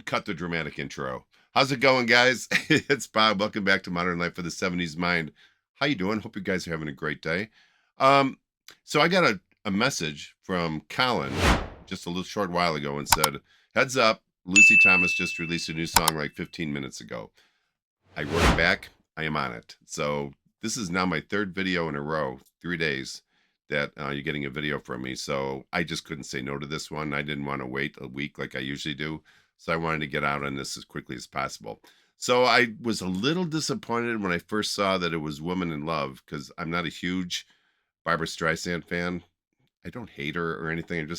cut the dramatic intro. How's it going, guys? It's Bob. Welcome back to Modern Life for the 70s Mind. How you doing? Hope you guys are having a great day. Um, so I got a message from Colin just a little short while ago and said, heads up, Lucy Thomas just released a new song like 15 minutes ago. I wrote him back. I am on it. So this is now my third video in a row, 3 days, that you're getting a video from me. So I just couldn't say no to this one. I didn't want to wait a week like I usually do. So I wanted to get out on this as quickly as possible. So I was a little disappointed when I first saw that it was Woman in Love, because I'm not a huge Barbara Streisand fan. I don't hate her or anything.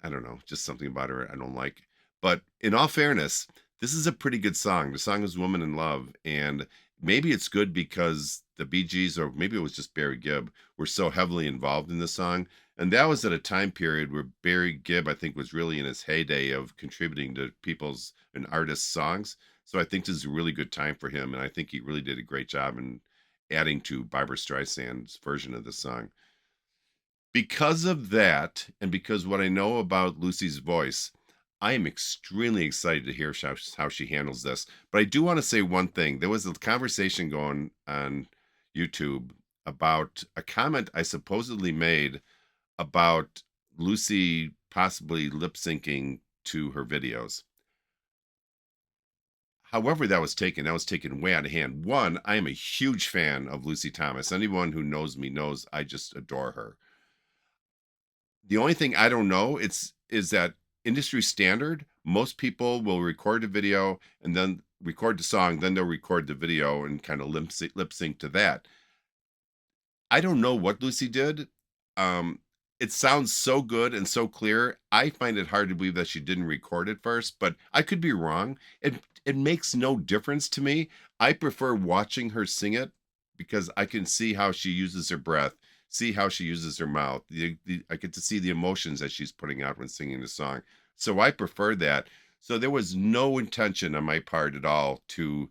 I don't know, just something about her I don't like. But in all fairness, this is a pretty good song. The song is Woman in Love, and maybe it's good because the Bee Gees, or maybe it was just Barry Gibb, were so heavily involved in the song. And that was at a time period where Barry Gibb, I think, was really in his heyday of contributing to people's and artists' songs. So I think this is a really good time for him, and I think he really did a great job in adding to Barbara Streisand's version of the song. Because of that, and because what I know about Lucy's voice, I am extremely excited to hear how she handles this. But I do want to say one thing. There was a conversation going on YouTube about a comment I supposedly made about Lucy possibly lip syncing to her videos. However, that was taken way out of hand. One, I am a huge fan of Lucy Thomas. Anyone who knows me knows I just adore her. The only thing I don't know is that industry standard, most people will record a video and then record the song, then they'll record the video and kind of lip sync to that. I don't know what Lucy did. It sounds so good and so clear. I find it hard to believe that she didn't record it first, but I could be wrong. It makes no difference to me. I prefer watching her sing it because I can see how she uses her breath, see how she uses her mouth. I get to see the emotions that she's putting out when singing the song. So I prefer that. So there was no intention on my part at all to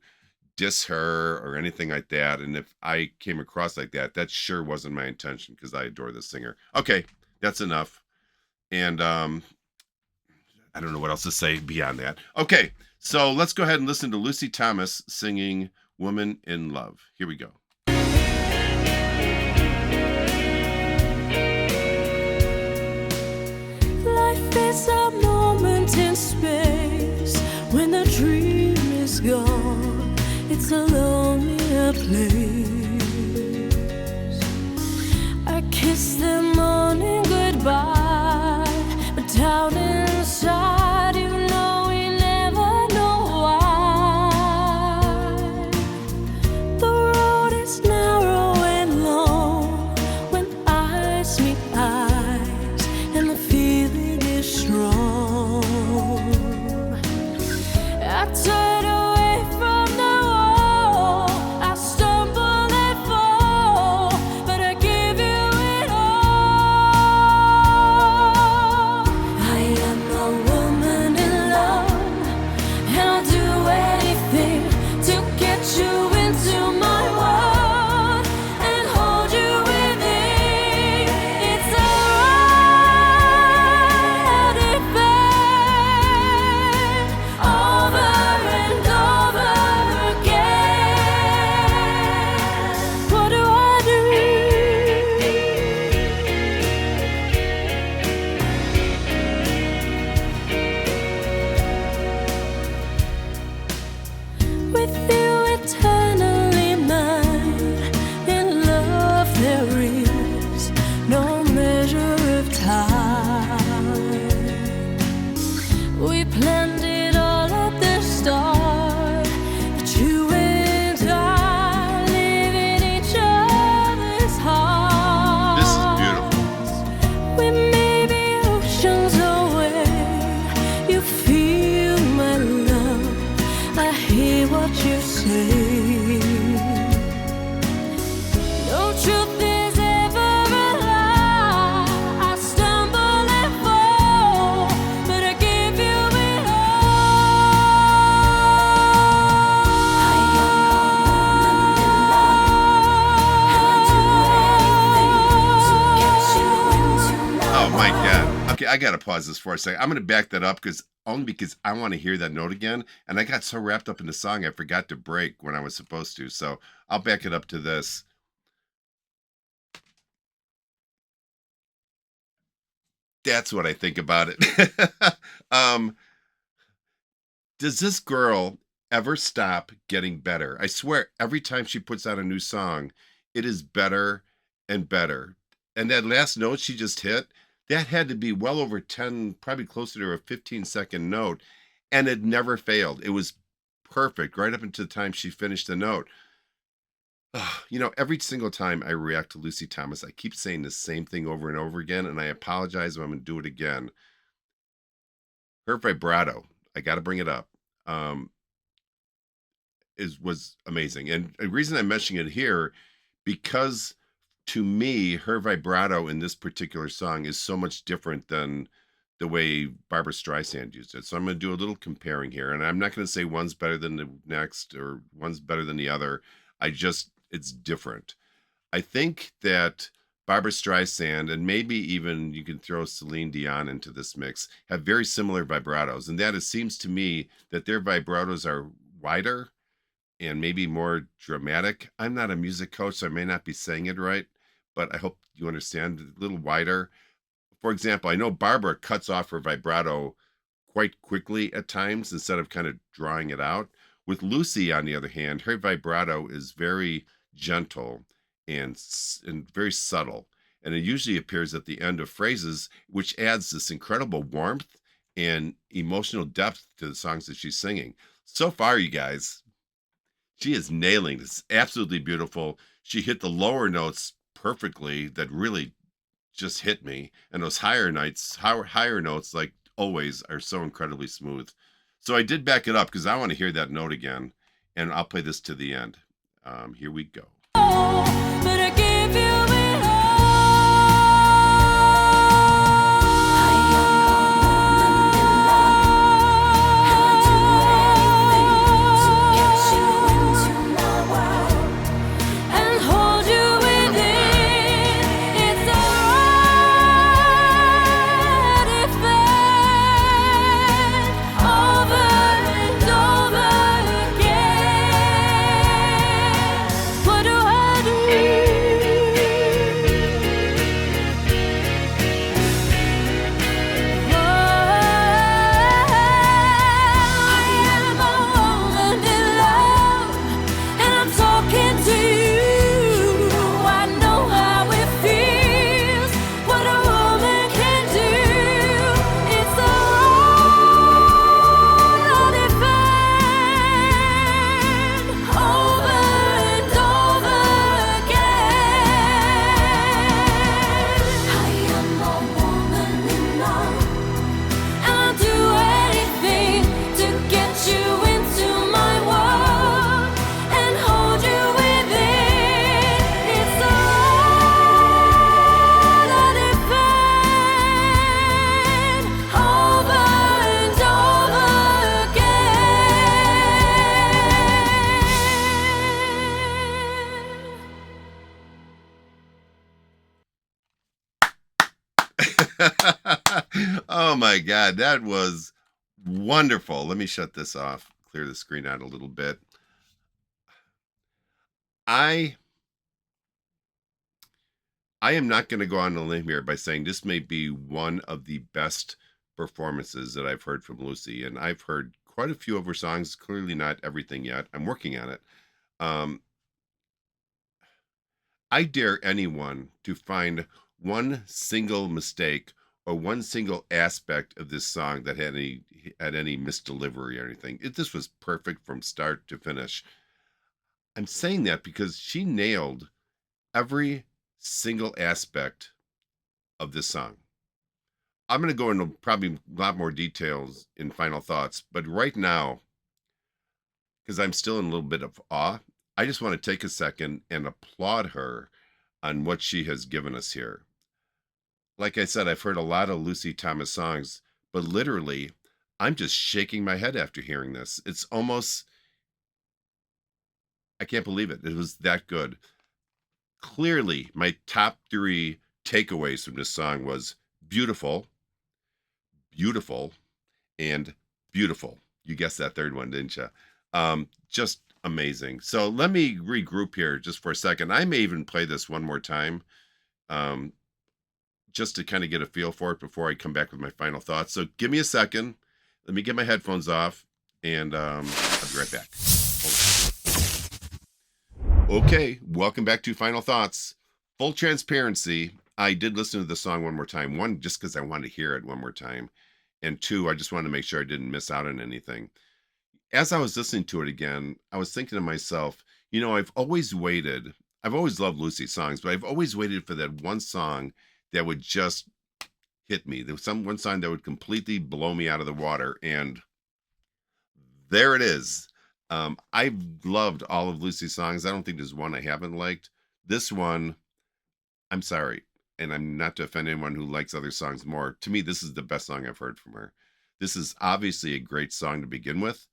diss her or anything like that. And if I came across like that, that sure wasn't my intention because I adore the singer. Okay, that's enough. And I don't know what else to say beyond that. Okay, so let's go ahead and listen to Lucy Thomas singing Woman in Love. Here we go. Life is a moment in space when the dream is gone. It's a lonelier place. I kiss the morning goodbye, but down inside you know we never know why. The road is narrow and long when eyes meet eyes, and the feeling is strong. I turn away from the wall, I stumble and fall, but I give you it all. I am a woman in love, and I'll do anything to get you into my world and hold you within. It's alright if over and over again. What do I do? With you eternally mine, in love there is no measure of time. We planned it all at the start, but you and I live in each other's This is beautiful. hearts. We may be oceans away, you feel my love, I hear what you say. No truth is ever a lie. I stumble and fall, but I give you it all. I am a woman in love, and I do anything to get you into my Oh my God. Okay, I got to pause this for a second. I'm going to back that up because only because I want to hear that note again. And I got so wrapped up in the song, I forgot to break when I was supposed to. So I'll back it up to this. That's what I think about it. um, does this girl ever stop getting better? I swear, every time she puts out a new song, it is better and better. And that last note she just hit, that had to be well over 10, probably closer to a 15-second note. And it never failed. It was perfect right up until the time she finished the note. Every single time I react to Lucy Thomas, I keep saying the same thing over and over again. And I apologize if I'm going to do it again. Her vibrato, I got to bring it up. Um, was amazing. And the reason I'm mentioning it here, because to me, her vibrato in this particular song is so much different than the way Barbara Streisand used it. So I'm going to do a little comparing here. And I'm not going to say one's better than the next or one's better than the other. It's different. I think that Barbara Streisand, and maybe even you can throw Celine Dion into this mix, have very similar vibratos. And that it seems to me that their vibratos are wider and maybe more dramatic. I'm not a music coach, so I may not be saying it right, but I hope you understand, a little wider. For example, I know Barbara cuts off her vibrato quite quickly at times instead of kind of drawing it out. With Lucy, on the other hand, her vibrato is very gentle and very subtle. And it usually appears at the end of phrases, which adds this incredible warmth and emotional depth to the songs that she's singing. So far, you guys, she is nailing this. Absolutely beautiful. She hit the lower notes perfectly that really just hit me. And those higher notes, like always, are so incredibly smooth. So I did back it up because I want to hear that note again. And I'll play this to the end. Here we go. But I gave you it all. I am a woman in love, and I do anything to get you into my world and hold you within. It's already felt over and over again. What do I do? I am a woman in love, and I'm talking to you. I know how it feels, what a woman can do. It's already felt over and over again. I am a woman in love, and I'll do anything to get you into my world and hold you within. It's already felt over and over again. Oh my God, that was wonderful. Let me shut this off, clear the screen out a little bit. I I am not going to go on a limb here by saying this may be one of the best performances that I've heard from Lucy, and I've heard quite a few of her songs. Clearly, not everything yet. I'm working on it. Um, I dare anyone to find one single mistake or one single aspect of this song that had any misdelivery or anything. This was perfect from start to finish. I'm saying that because she nailed every single aspect of this song. I'm going to go into probably a lot more details in final thoughts, but right now, because I'm still in a little bit of awe, I just want to take a second and applaud her on what she has given us here. Like I said, I've heard a lot of Lucy Thomas songs, but literally, I'm just shaking my head after hearing this. It's almost, I can't believe it. It was that good. Clearly, my top three takeaways from this song was beautiful, beautiful, and beautiful. You guessed that third one, didn't you? Just amazing. So let me regroup here just for a second. I may even play this one more time, um, just to kind of get a feel for it before I come back with my final thoughts. So give me a second. Let me get my headphones off, and I'll be right back. Okay, welcome back to Final Thoughts. Full transparency, I did listen to the song one more time. One, just because I wanted to hear it one more time. And two, I just wanted to make sure I didn't miss out on anything. As I was listening to it again, I was thinking to myself, I've always waited. I've always loved Lucy songs, but I've always waited for that one song that would just hit me. There was one song that would completely blow me out of the water. And there it is. I've loved all of Lucy's songs. I don't think there's one I haven't liked. This one, I'm sorry, and I'm not to offend anyone who likes other songs more. To me, this is the best song I've heard from her. This is obviously a great song to begin with,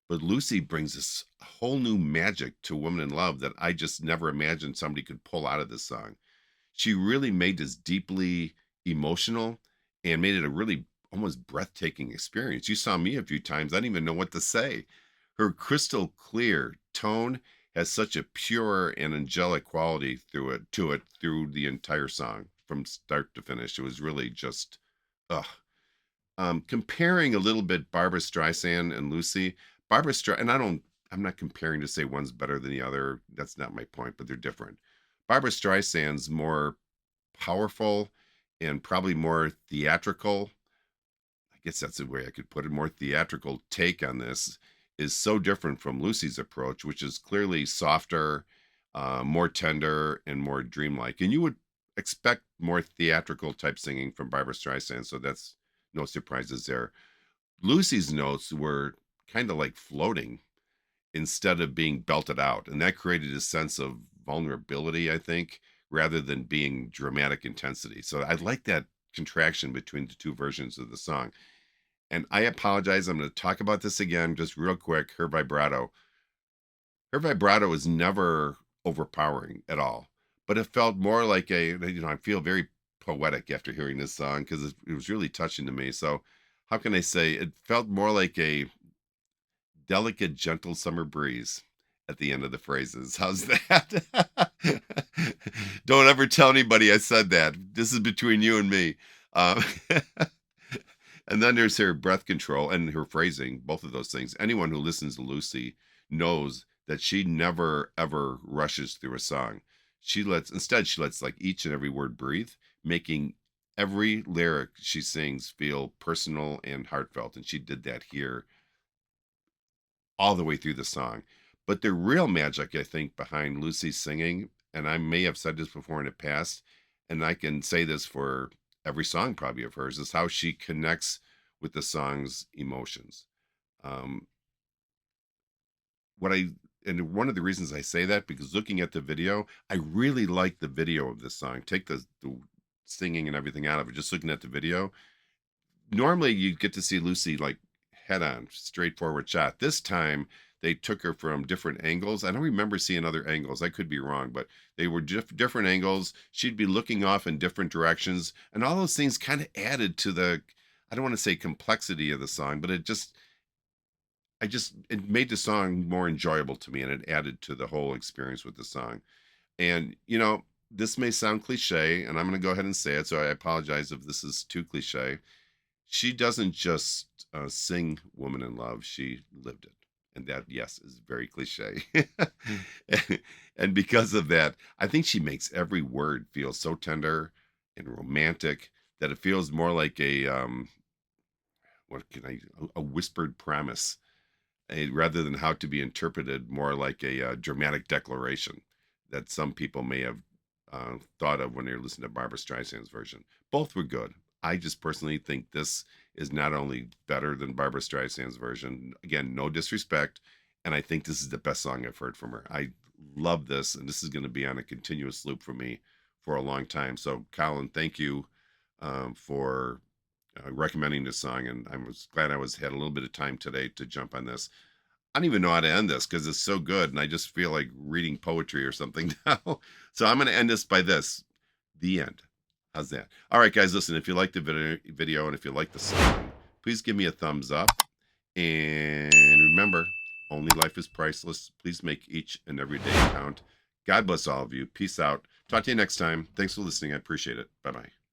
but Lucy brings this whole new magic to Woman in Love that I just never imagined somebody could pull out of this song. She really made this deeply emotional and made it a really almost breathtaking experience. You saw me a few times. I didn't even know what to say. Her crystal clear tone has such a pure and angelic quality through the entire song from start to finish. It was really just ugh. Comparing a little bit Barbara Streisand and Lucy, and I'm not comparing to say one's better than the other. That's not my point, but they're different. Barbara Streisand's more powerful and probably more theatrical. I guess that's the way I could put it. More theatrical take on this is so different from Lucy's approach, which is clearly softer, more tender, and more dreamlike. And you would expect more theatrical type singing from Barbara Streisand, so that's no surprises there. Lucy's notes were kind of like floating instead of being belted out, and that created a sense of vulnerability, I think, rather than being dramatic intensity. So I like that contraction between the two versions of the song. And I apologize. I'm going to talk about this again just real quick. Her vibrato. Her vibrato is never overpowering at all, but it felt more like I feel very poetic after hearing this song because it was really touching to me. So, how can I say it felt more like a delicate, gentle summer breeze at the end of the phrases? How's that? Don't ever tell anybody I said that. This is between you and me. Um, And then there's her breath control and her phrasing, both of those things. Anyone who listens to Lucy knows that she never ever rushes through a song. Instead she lets like each and every word breathe, making every lyric she sings feel personal and heartfelt. And she did that here all the way through the song. But the real magic, I think, behind Lucy's singing, and I may have said this before in the past, and I can say this for every song probably of hers, is how she connects with the song's emotions. Um, what I and one of the reasons I say that because looking at the video, I really like the video of this song. Take the singing and everything out of it, just looking at the video. Normally you get to see Lucy like head on, straightforward shot. This time they took her from different angles. I don't remember seeing other angles. I could be wrong, but they were different angles. She'd be looking off in different directions, and all those things kind of added to the, I don't want to say complexity of the song, but it made the song more enjoyable to me, and it added to the whole experience with the song. And this may sound cliche, and I'm going to go ahead and say it, so I apologize if this is too cliche. She doesn't just sing Woman in Love, she lived it. And that, yes, is very cliche. And because of that, I think she makes every word feel so tender and romantic that it feels more like a whispered promise, rather than how to be interpreted more like a dramatic declaration that some people may have thought of when they listened to Barbara Streisand's version. Both were good. I just personally think this is not only better than Barbara Streisand's version. Again, no disrespect. And I think this is the best song I've heard from her. I love this, and this is going to be on a continuous loop for me for a long time. So, Colin, thank you for recommending this song. And I was glad I had a little bit of time today to jump on this. I don't even know how to end this because it's so good. And I just feel like reading poetry or something now. So I'm going to end this by this. The end. How's that? All right, guys, listen, if you like the video and if you like the song, please give me a thumbs up. And remember, only life is priceless. Please make each and every day count. God bless all of you. Peace out. Talk to you next time. Thanks for listening. I appreciate it. Bye bye.